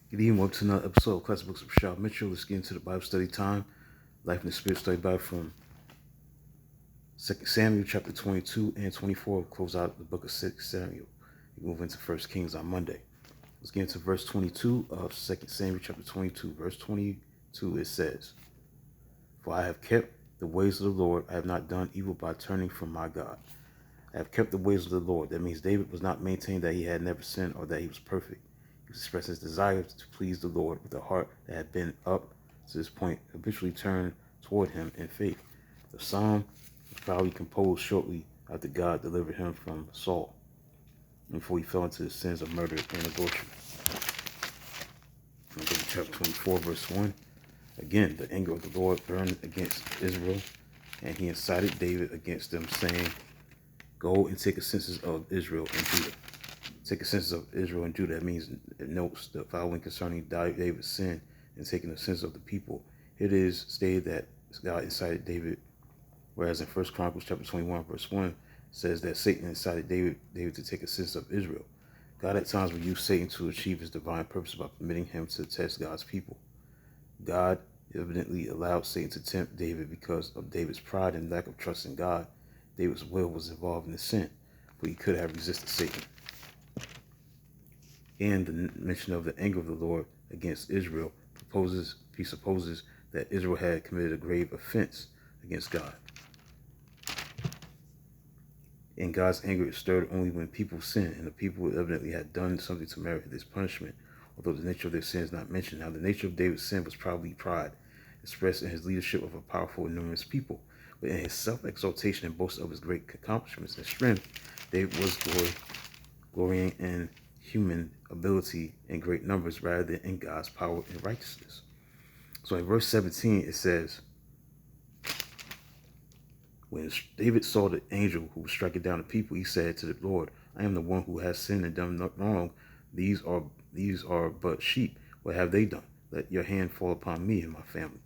Good evening, welcome to another episode of Classic Books with Rashad Mitchell. Let's get into the Bible study time. Life in the Spirit study Bible from 2 Samuel chapter 22 and 24. We'll close out the book of 2 Samuel. We move into 1 Kings on Monday. Let's get into verse 22 of 2 Samuel chapter 22. Verse 22, it says, "For I have kept the ways of the Lord. I have not done evil by turning from my God. I have kept the ways of the Lord." That means David was not maintaining that he had never sinned or that he was perfect. He was expressing his desire to please the Lord with a heart that had been up to this point habitually turned toward him in faith. The psalm was probably composed shortly after God delivered him from Saul, before he fell into the sins of murder and adultery. Go to chapter 24, verse 1. Again, the anger of the Lord burned against Israel, and he incited David against them, saying, "Go and take a census of Israel and Judah." Take a census of Israel and Judah. That means it notes the following concerning David's sin and taking a census of the people. It is stated that God incited David, whereas in 1 Chronicles chapter 21, verse 1 says that Satan incited David to take a census of Israel. God at times will use Satan to achieve his divine purpose by permitting him to test God's people. God evidently allowed Satan to tempt David because of David's pride and lack of trust in God. David's will was involved in the sin, but he could have resisted Satan. And the mention of the anger of the Lord against Israel presupposes that Israel had committed a grave offense against God. And God's anger is stirred only when people sin, and the people evidently had done something to merit this punishment, although the nature of their sin is not mentioned. Now, the nature of David's sin was probably pride, expressed in his leadership of a powerful and numerous people. But in his self-exaltation and boast of his great accomplishments and strength, David was glorying in human ability in great numbers rather than in God's power and righteousness. So in verse 17, it says, "When David saw the angel who was striking down the people, he said to the Lord, I am the one who has sinned and done wrong. These are but sheep. What have they done? Let your hand fall upon me and my family."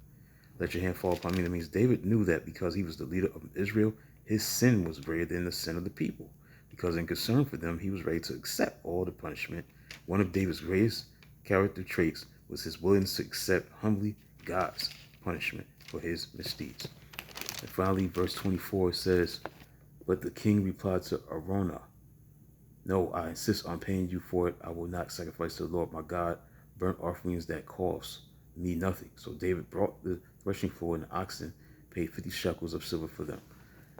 Let your hand fall upon me. That means David knew that because he was the leader of Israel, his sin was greater than the sin of the people. Because in concern for them, he was ready to accept all the punishment. One of David's greatest character traits was his willingness to accept humbly God's punishment for his misdeeds. And finally, verse 24 says, "But the king replied to Araunah, 'No, I insist on paying you for it. I will not sacrifice to the Lord my God burnt offerings that cost me nothing.' So David brought the threshing floor and the oxen, paid 50 shekels of silver for them.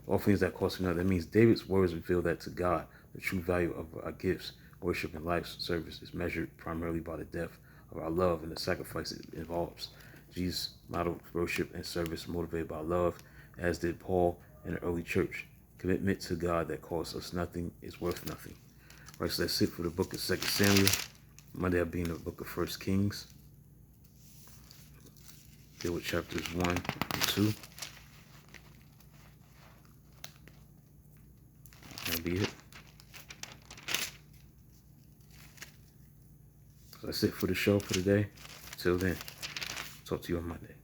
Offerings that cost me nothing." That means David's words reveal that to God, the true value of our gifts, worship, and life's service is measured primarily by the depth of our love and the sacrifice it involves. Jesus modeled worship and service motivated by love, as did Paul in the early church. Commitment to God that costs us nothing is worth nothing. All right, so that's it for the book of 2 Samuel. Monday I'll be in the book of 1 Kings. Deal with chapters 1 and 2. That'll be it. So that's it for the show for today. Till then, talk to you on Monday.